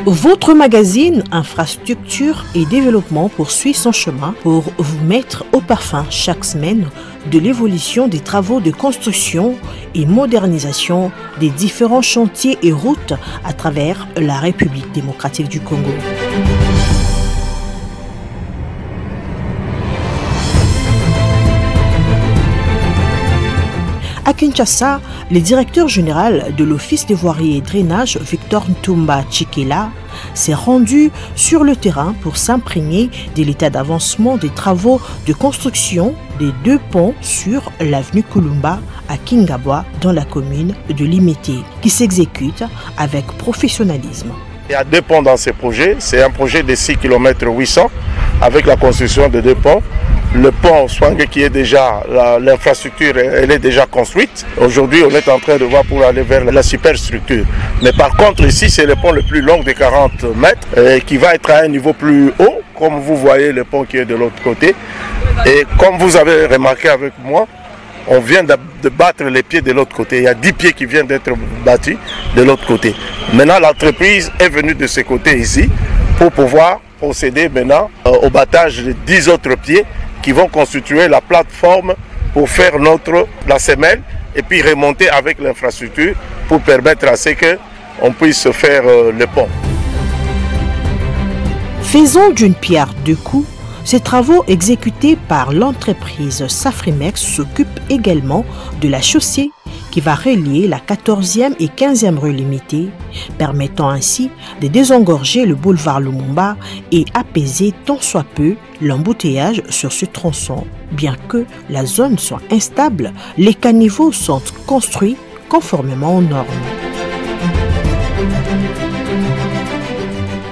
Votre magazine Infrastructure et Développement poursuit son chemin pour vous mettre au parfum chaque semaine de l'évolution des travaux de construction et modernisation des différents chantiers et routes à travers la République démocratique du Congo. À Kinshasa, le directeur général de l'Office des voiries et drainage, Victor Ntumba Tshikela, s'est rendu sur le terrain pour s'imprégner de l'état d'avancement des travaux de construction des deux ponts sur l'avenue Kulumba à Kingabwa dans la commune de Limete, qui s'exécutent avec professionnalisme. Il y a deux ponts dans ce projet. C'est un projet de 6 km 800 avec la construction de deux ponts. Le pont Swang qui est déjà, l'infrastructure elle est déjà construite. Aujourd'hui on est en train de voir pour aller vers la superstructure. Mais par contre ici c'est le pont le plus long de 40 mètres qui va être à un niveau plus haut. Comme vous voyez le pont qui est de l'autre côté. Et comme vous avez remarqué avec moi, on vient de battre les pieds de l'autre côté. Il y a 10 pieds qui viennent d'être battus de l'autre côté. Maintenant l'entreprise est venue de ce côté ici pour pouvoir procéder maintenant au battage de 10 autres pieds qui vont constituer la plateforme pour faire la semelle et puis remonter avec l'infrastructure pour permettre à ce qu'on puisse faire le pont. Faisant d'une pierre deux coups, ces travaux exécutés par l'entreprise Safrimex s'occupent également de la chaussée qui va relier la 14e et 15e rue Limitée, permettant ainsi de désengorger le boulevard Lumumba et apaiser tant soit peu l'embouteillage sur ce tronçon. Bien que la zone soit instable, les caniveaux sont construits conformément aux normes.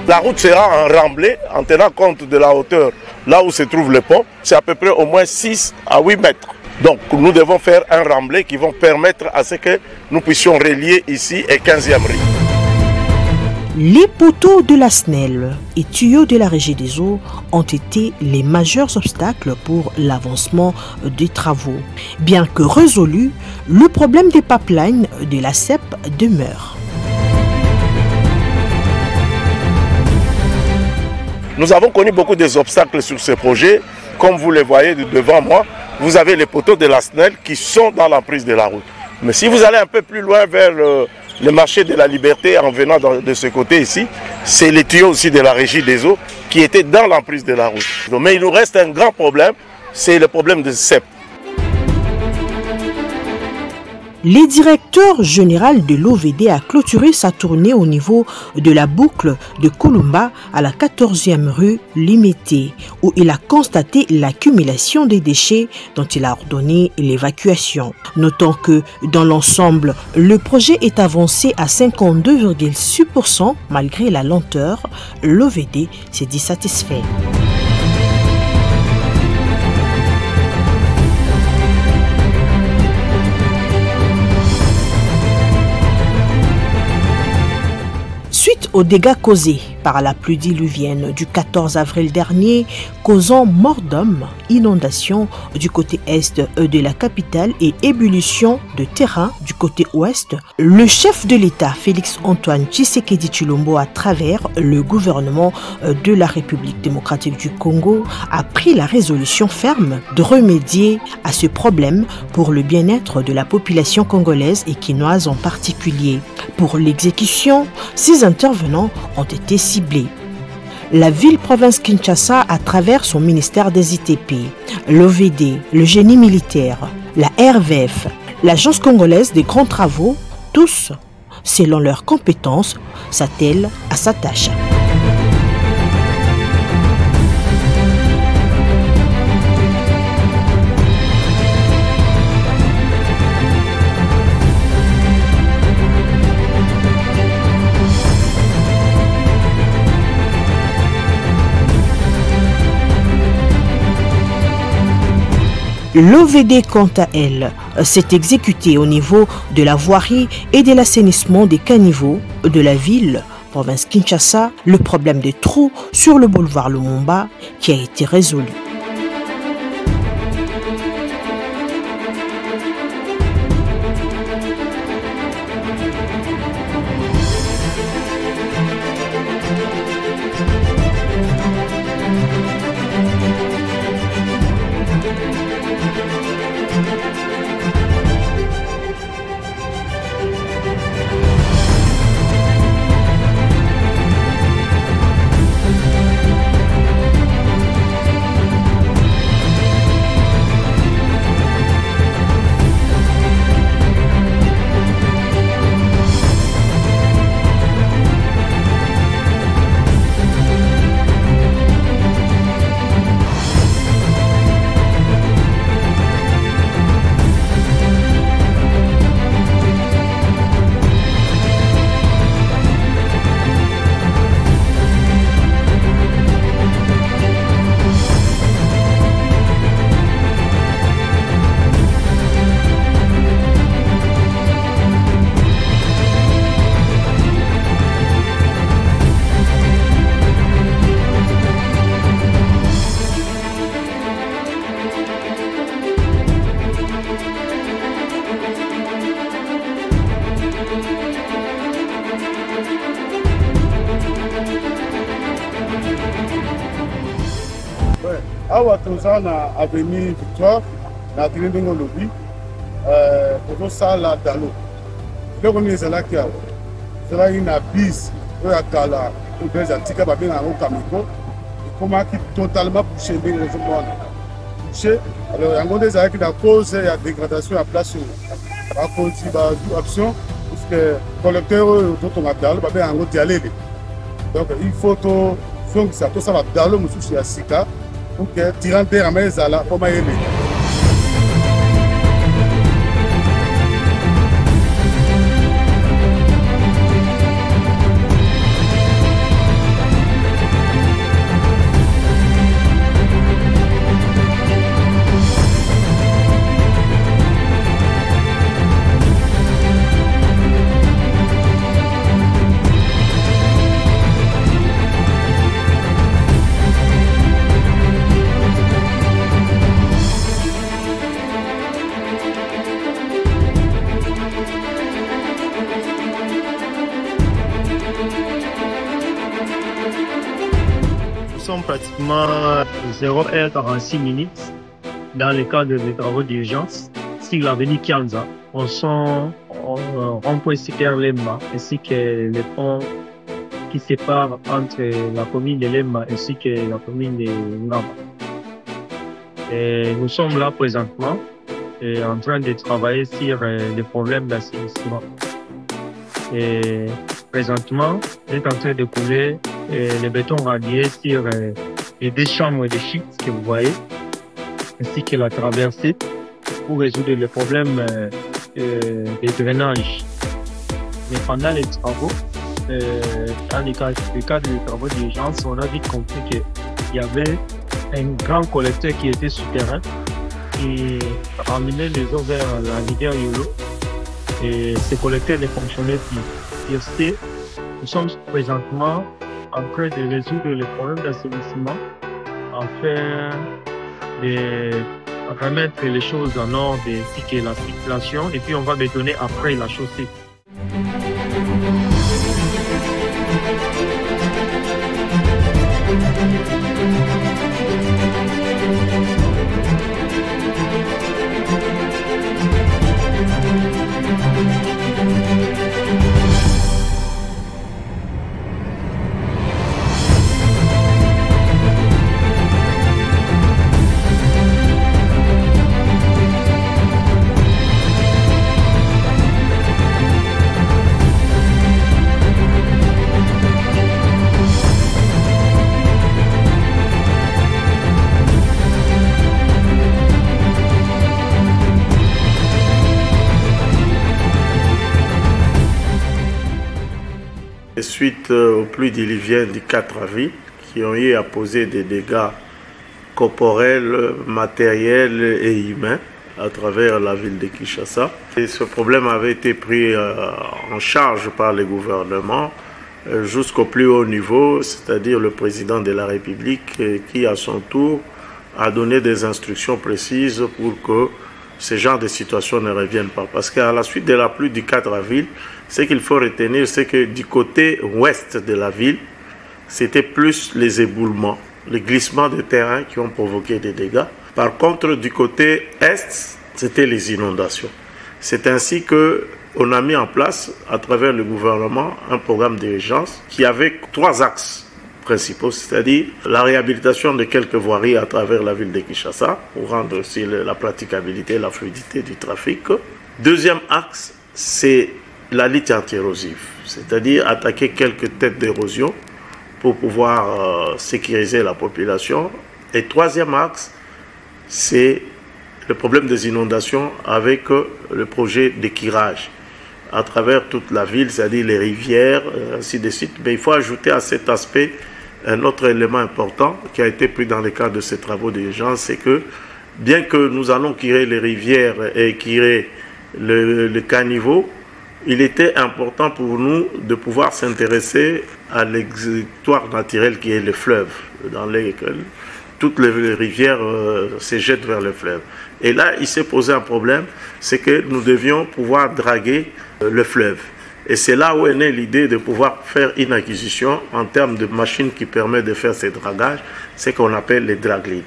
La route sera en remblai en tenant compte de la hauteur là où se trouve le pont. C'est à peu près au moins 6 à 8 mètres. Donc nous devons faire un remblai qui va permettre à ce que nous puissions relier ici et 15e rue. Les poteaux de la SNEL et tuyaux de la Régie des eaux ont été les majeurs obstacles pour l'avancement des travaux. Bien que résolu, le problème des pipelines de la CEP demeure. Nous avons connu beaucoup d'obstacles sur ce projet. Comme vous les voyez devant moi, vous avez les poteaux de la SNEL qui sont dans l'emprise de la route. Mais si vous allez un peu plus loin vers le marché de la Liberté en venant de ce côté ici, c'est les tuyaux aussi de la Régie des eaux qui étaient dans l'emprise de la route. Mais il nous reste un grand problème, c'est le problème de CEP. Le directeur général de l'OVD a clôturé sa tournée au niveau de la boucle de Kulumba à la 14e rue Limete, où il a constaté l'accumulation des déchets dont il a ordonné l'évacuation. Notons que dans l'ensemble, le projet est avancé à 52,6% malgré la lenteur. L'OVD s'est dit satisfait. Suite aux dégâts causés par la pluie diluvienne du 14 avril dernier, causant mort d'hommes, inondations du côté est de la capitale et ébullition de terrain du côté ouest, le chef de l'État, Félix-Antoine Tshisekedi Tshilombo, à travers le gouvernement de la République démocratique du Congo, a pris la résolution ferme de remédier à ce problème pour le bien-être de la population congolaise et quinoise en particulier. Pour l'exécution, 6 intervenants ont été ciblés. La ville-province Kinshasa, à travers son ministère des ITP, l'OVD, le génie militaire, la RVF, l'Agence congolaise des grands travaux, tous, selon leurs compétences, s'attellent à sa tâche. L'OVD, quant à elle, s'est exécutée au niveau de la voirie et de l'assainissement des caniveaux de la ville, province Kinshasa, le problème des trous sur le boulevard Lumumba qui a été résolu. Awa toza na avenue Victoire na Tinendongo lobby pour ça la dalo. Le premier c'est là qui a cela une bise oya kala ou des antiques ba bien en Kamiko comment qui totalement bouché bien les monde. Bouché alors yango des avec la cause il y a dégradation à place à cause de option parce que collecteur dont on a dalo ba bien en dialer. Donc il faut tout ça tout ça va dalo mususu ya sika. Pour que tirant terre à Mezala, comment il est. Nous sommes pratiquement 0h46 dans le cadre des travaux d'urgence sur l'avenue Kianza. On sent rond-point Siker Lemba ainsi que le pont qui sépare entre la commune de Lemba ainsi que la commune de Ngaba. Nous sommes là présentement en train de travailler sur les problèmes d'assainissement. Présentement, on est en train de couler le béton radié sur les deux chambres de chute que vous voyez, ainsi que la traversée pour résoudre les problèmes de drainage. Mais pendant les travaux, dans le cadre des travaux d'urgence, on a vite compris qu'il y avait un grand collecteur qui était souterrain qui ramenait les eaux vers la rivière Yolo. Et ce collecteur ne fonctionnait plus. Nous sommes présentement en train de résoudre les problèmes d'assainissement, afin de remettre les choses en ordre ainsi que la circulation, et puis on va bétonner après la chaussée. Suite aux pluies diluviennes du 4 avril qui ont eu à poser des dégâts corporels, matériels et humains à travers la ville de Kinshasa. Et ce problème avait été pris en charge par le gouvernement jusqu'au plus haut niveau, c'est-à-dire le président de la République qui à son tour a donné des instructions précises pour que ce genre de situation ne revienne pas. Parce qu'à la suite de la pluie du 4 avril, ce qu'il faut retenir, c'est que du côté ouest de la ville, c'était plus les éboulements, les glissements de terrain qui ont provoqué des dégâts. Par contre, du côté est, c'était les inondations. C'est ainsi qu'on a mis en place, à travers le gouvernement, un programme d'urgence qui avait 3 axes principaux, c'est-à-dire la réhabilitation de quelques voiries à travers la ville de Kinshasa, pour rendre aussi la praticabilité et la fluidité du trafic. Deuxième axe, c'est la lutte anti-érosive, c'est-à-dire attaquer quelques têtes d'érosion pour pouvoir sécuriser la population. Et troisième axe, c'est le problème des inondations avec le projet de curage à travers toute la ville, c'est-à-dire les rivières, ainsi de suite. Mais il faut ajouter à cet aspect un autre élément important qui a été pris dans le cadre de ces travaux d'urgence, c'est que bien que nous allons curer les rivières et curer le caniveau, il était important pour nous de pouvoir s'intéresser à l'exutoire naturel qui est le fleuve, dans lequel toutes les rivières se jettent vers le fleuve. Et là, il s'est posé un problème, c'est que nous devions pouvoir draguer le fleuve. Et c'est là où est née l'idée de pouvoir faire une acquisition en termes de machines qui permettent de faire ces dragages, ce qu'on appelle les draglines.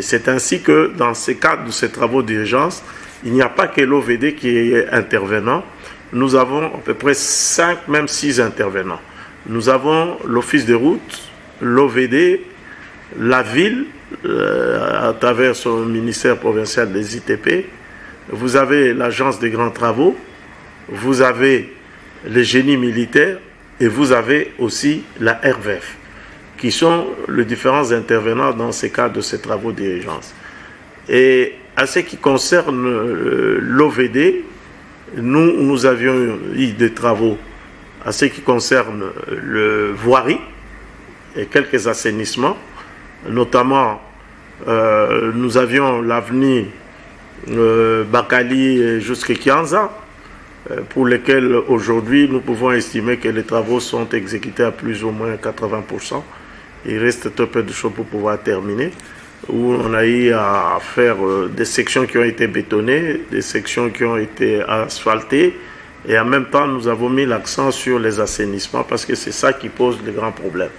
C'est ainsi que dans ce cadre de ces travaux d'urgence, il n'y a pas que l'OVD qui est intervenant. Nous avons à peu près 5, même 6 intervenants. Nous avons l'Office de route, l'OVD, la ville, à travers son ministère provincial des ITP. Vous avez l'Agence des grands travaux, vous avez le génie militaire et vous avez aussi la RVF, qui sont les différents intervenants dans ce cadre de ces travaux d'urgence. Et à ce qui concerne l'OVD, nous avions eu des travaux à ce qui concerne le voirie et quelques assainissements, notamment nous avions l'avenue Bakali jusqu'à Kianza, pour lesquels aujourd'hui nous pouvons estimer que les travaux sont exécutés à plus ou moins 80%. Il reste un peu de choses pour pouvoir terminer, où on a eu à faire des sections qui ont été bétonnées, des sections qui ont été asphaltées, et en même temps nous avons mis l'accent sur les assainissements parce que c'est ça qui pose les grands problèmes.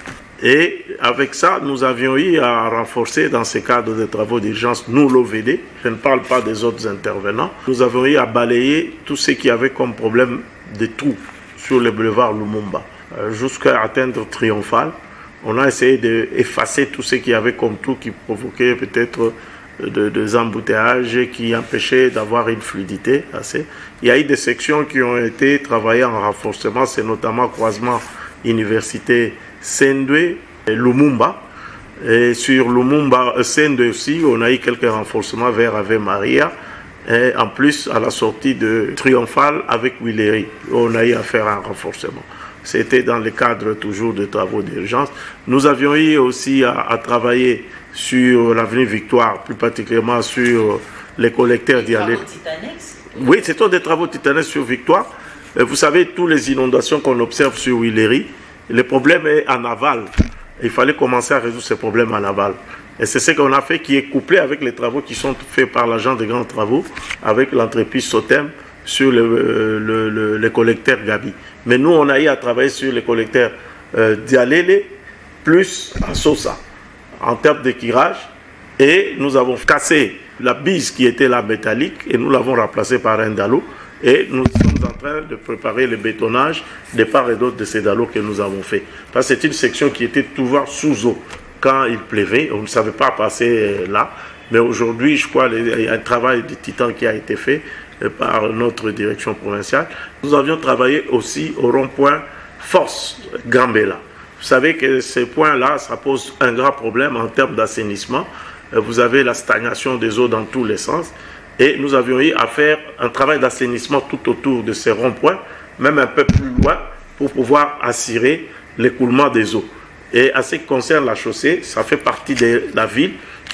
Et avec ça, nous avions eu à renforcer dans ce cadre de travaux d'urgence, nous l'OVD, je ne parle pas des autres intervenants, nous avons eu à balayer tout ce qui avait comme problème de trous sur le boulevard Lumumba, jusqu'à atteindre Triomphal. On a essayé d'effacer tout ce qu'il y avait comme trous qui provoquait peut-être des embouteillages, qui empêchaient d'avoir une fluidité assez. Il y a eu des sections qui ont été travaillées en renforcement, c'est notamment croisement université Sendwe et Lumumba. Et sur Lumumba, Sendwe aussi, on a eu quelques renforcements vers Ave Maria. Et en plus, à la sortie de Triomphal avec Willery, on a eu à faire un renforcement. C'était dans le cadre toujours de travaux d'urgence. Nous avions eu aussi à travailler sur l'avenue Victoire, plus particulièrement sur les collecteurs d'Yalé. Oui, c'était des travaux titanesques sur Victoire. Vous savez, toutes les inondations qu'on observe sur Willery, le problème est en aval. Il fallait commencer à résoudre ce problème en aval. Et c'est ce qu'on a fait, qui est couplé avec les travaux qui sont faits par l'agent des grands travaux, avec l'entreprise Sotem, sur les collecteurs Gabi. Mais nous, on a eu à travailler sur les collecteurs Dialélé, plus à Sosa, en termes de tirage. Et nous avons cassé la bise qui était la métallique, et nous l'avons remplacée par un dallo. Et nous sommes en train de préparer le bétonnage des parts et d'autres de ces dallos que nous avons fait. Parce que c'est une section qui était toujours sous eau. Quand il pleuvait, on ne savait pas passer là. Mais aujourd'hui, je crois qu'il y a un travail de titan qui a été fait par notre direction provinciale. Nous avions travaillé aussi au rond-point Force Gambela. Vous savez que ces points-là, ça pose un grand problème en termes d'assainissement. Vous avez la stagnation des eaux dans tous les sens. Et nous avions eu à faire un travail d'assainissement tout autour de ces ronds-points, même un peu plus loin, pour pouvoir assurer l'écoulement des eaux. Et à ce qui concerne la chaussée, ça fait partie de la ville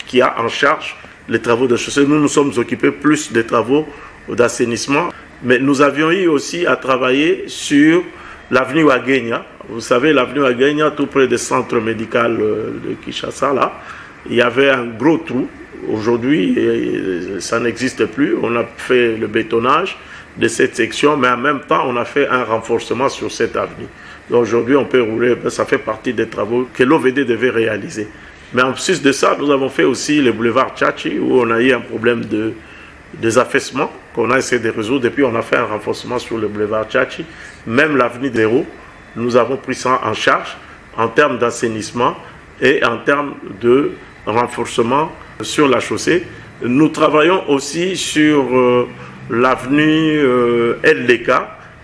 qui a en charge les travaux de chaussée. Nous nous sommes occupés plus des travaux d'assainissement, mais nous avions eu aussi à travailler sur l'avenue Wagenya. Vous savez, l'avenue Wagenya, tout près du centre médical de Kinshasa, là, il y avait un gros trou. Aujourd'hui, ça n'existe plus. On a fait le bétonnage de cette section, mais en même temps, on a fait un renforcement sur cette avenue. Aujourd'hui, on peut rouler, ça fait partie des travaux que l'OVD devait réaliser. Mais en plus de ça, nous avons fait aussi le boulevard Tchachi, où on a eu un problème de désaffaissement qu'on a essayé de résoudre. Depuis, on a fait un renforcement sur le boulevard Tchachi. Même l'avenue des Héros, nous avons pris ça en charge en termes d'assainissement et en termes de renforcement sur la chaussée. Nous travaillons aussi sur l'avenue LDK,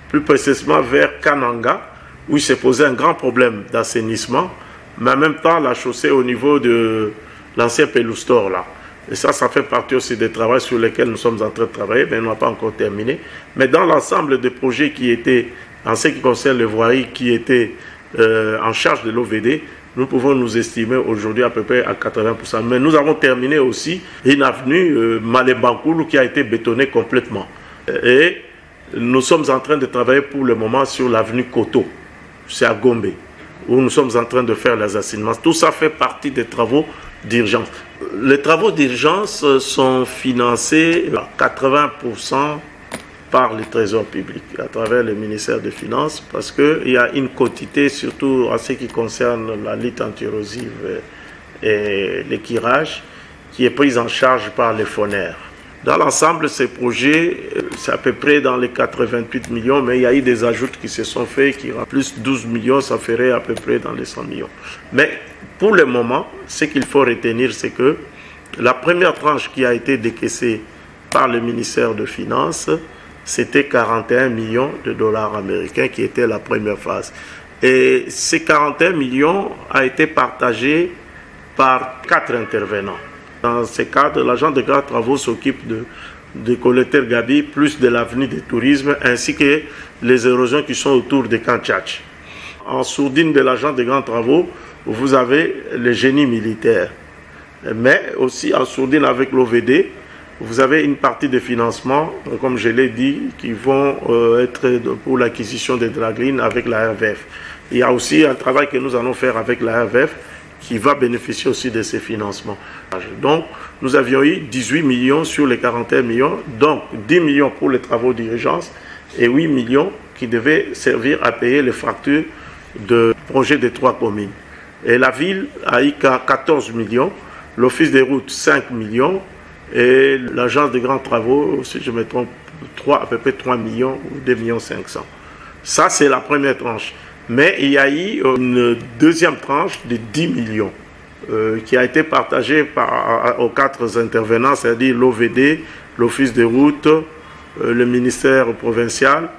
plus précisément vers Kananga, où il s'est posé un grand problème d'assainissement, mais en même temps la chaussée au niveau de l'ancien Peloustor là. Et ça fait partie aussi des travaux sur lesquels nous sommes en train de travailler, mais on n'a pas encore terminé. Mais dans l'ensemble des projets qui étaient, en ce qui concerne les voiries, qui étaient en charge de l'OVD, nous pouvons nous estimer aujourd'hui à peu près à 80%. Mais nous avons terminé aussi une avenue Malébankoulou qui a été bétonnée complètement. Et nous sommes en train de travailler pour le moment sur l'avenue Koto, c'est à Gombe, où nous sommes en train de faire les assainissements. Tout ça fait partie des travaux d'urgence. Les travaux d'urgence sont financés à 80% par le Trésor public, à travers le ministère des Finances, parce qu'il y a une quantité, surtout en ce qui concerne la lutte anti-érosive et l'équirage, qui est prise en charge par les FONER. Dans l'ensemble, ces projets, c'est à peu près dans les 88 millions, mais il y a eu des ajouts qui se sont faits, qui en plus 12 millions, ça ferait à peu près dans les 100 millions. Mais pour le moment, ce qu'il faut retenir, c'est que la première tranche qui a été décaissée par le ministère des Finances, c'était 41 millions de dollars américains qui était la première phase. Et ces 41 millions a été partagé par 4 intervenants. Dans ces cadres, l'agent de grands travaux s'occupe de collecteur Gabi, plus de l'avenue du tourisme, ainsi que les érosions qui sont autour de Kantchach. En sourdine de l'agent de grands travaux, vous avez le génie militaire. Mais aussi en sourdine avec l'OVD, vous avez une partie de financement, comme je l'ai dit, qui vont être pour l'acquisition des draglines avec la RVF. Il y a aussi un travail que nous allons faire avec la RVF qui va bénéficier aussi de ces financements. Donc, nous avions eu 18 millions sur les 41 millions, donc 10 millions pour les travaux d'urgence et 8 millions qui devaient servir à payer les factures de projets des 3 communes. Et la ville a eu 14 millions, l'office des routes 5 millions et l'agence de grands travaux, si je me trompe, à peu près 3 millions ou 2 millions 500. Ça, c'est la première tranche. Mais il y a eu une deuxième tranche de 10 millions qui a été partagée aux 4 intervenants, c'est-à-dire l'OVD, l'Office des routes, le ministère provincial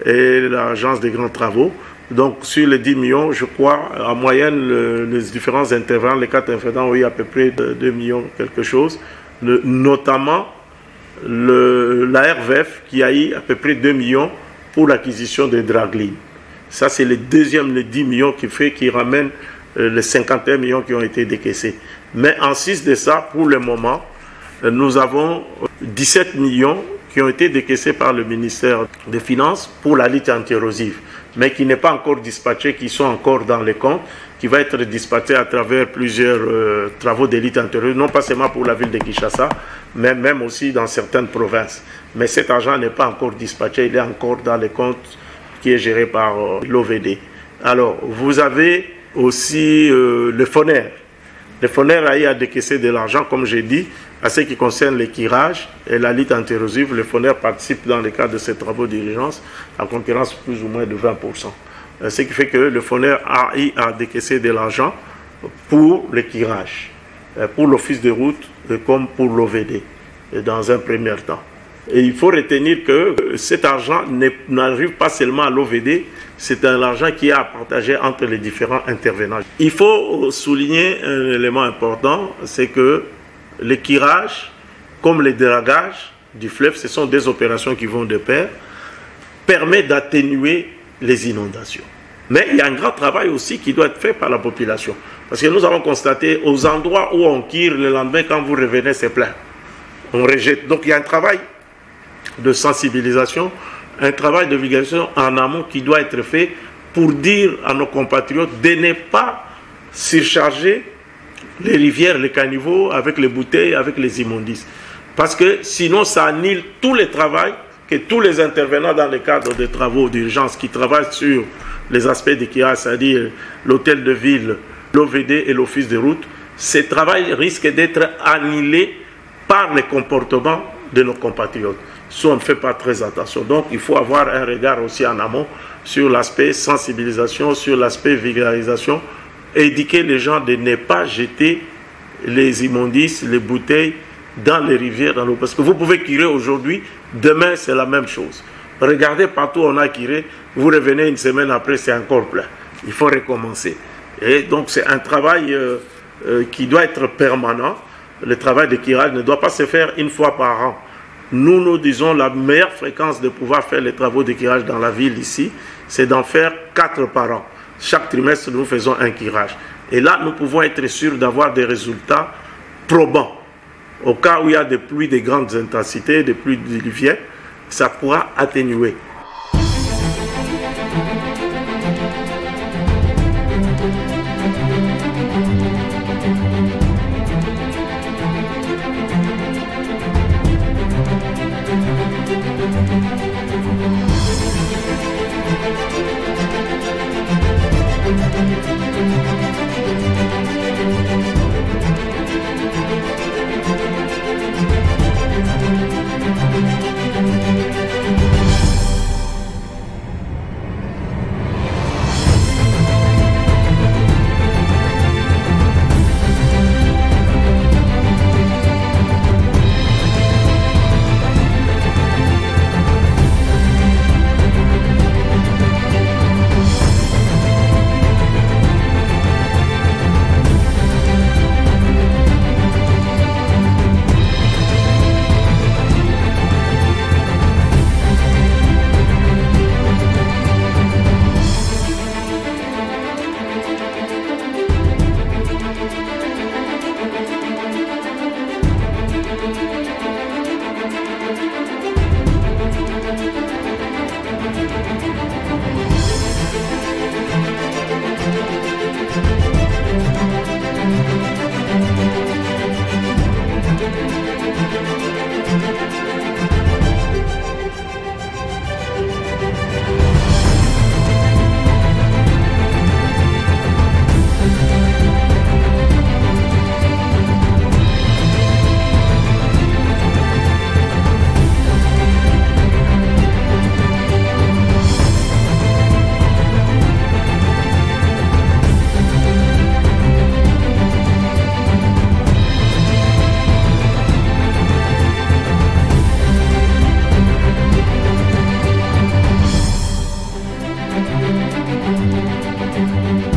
et l'Agence des grands travaux. Donc sur les 10 millions, je crois, en moyenne, les différents intervenants, les 4 intervenants ont eu à peu près 2 millions quelque chose, notamment la RVF qui a eu à peu près 2 millions pour l'acquisition des draglines. Ça, c'est le deuxième, les 10 millions qui ramène les 51 millions qui ont été décaissés. Mais en 6 de ça, pour le moment, nous avons 17 millions qui ont été décaissés par le ministère des Finances pour la lutte anti-érosive, mais qui n'est pas encore dispatché, qui sont encore dans les comptes, qui va être dispatché à travers plusieurs travaux de lutte anti-érosive, non pas seulement pour la ville de Kinshasa, mais même aussi dans certaines provinces. Mais cet argent n'est pas encore dispatché, il est encore dans les comptes qui est géré par l'OVD. Alors, vous avez aussi le FONER. Le FONER a eu à décaisser de l'argent, comme j'ai dit, à ce qui concerne l'équirage et la lutte anti-érosive. Le FONER participe dans le cadre de ces travaux d'urgence en concurrence plus ou moins de 20%. Ce qui fait que le FONER a eu à décaisser de l'argent pour l'équirage, pour l'office de route comme pour l'OVD, dans un premier temps. Et il faut retenir que cet argent n'arrive pas seulement à l'OVD, c'est un argent qui est à partager entre les différents intervenants. Il faut souligner un élément important, c'est que l'équirage, comme le dragage du fleuve, ce sont des opérations qui vont de pair, permet d'atténuer les inondations. Mais il y a un grand travail aussi qui doit être fait par la population. Parce que nous avons constaté, aux endroits où on tire, le lendemain, quand vous revenez, c'est plein. On rejette. Donc il y a un travail de sensibilisation, un travail de vulgarisation en amont qui doit être fait pour dire à nos compatriotes de ne pas surcharger les rivières, les caniveaux avec les bouteilles, avec les immondices. Parce que sinon ça annule tout le travail que tous les intervenants dans le cadre des travaux d'urgence qui travaillent sur les aspects d'équirage, c'est-à-dire l'hôtel de ville, l'OVD et l'office de route, ce travail risque d'être annulé par les comportements de nos compatriotes. Si on ne fait pas très attention. Donc il faut avoir un regard aussi en amont sur l'aspect sensibilisation, sur l'aspect vulgarisation, éduquer les gens de ne pas jeter les immondices, les bouteilles dans les rivières, dans l'eau. Parce que vous pouvez curer aujourd'hui, demain c'est la même chose. Regardez partout où on a curé, vous revenez une semaine après, c'est encore plein. Il faut recommencer. Et donc c'est un travail qui doit être permanent. Le travail de curage ne doit pas se faire une fois par an. Nous disons la meilleure fréquence de pouvoir faire les travaux de curage dans la ville ici, c'est d'en faire 4 par an. Chaque trimestre, nous faisons un curage. Et là, nous pouvons être sûrs d'avoir des résultats probants. Au cas où il y a des pluies de grandes intensités, des pluies diluviennes, ça pourra atténuer.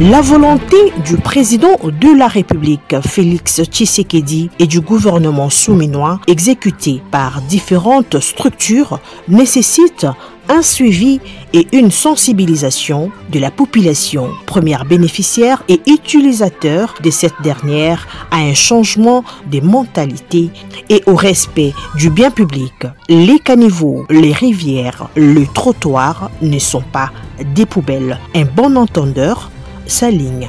La volonté du président de la République, Félix Tshisekedi, et du gouvernement souminois, exécuté par différentes structures, nécessite un suivi et une sensibilisation de la population, première bénéficiaire et utilisateur de cette dernière, à un changement des mentalités et au respect du bien public. Les caniveaux, les rivières, le trottoir ne sont pas des poubelles. Un bon entendeur s'aligne.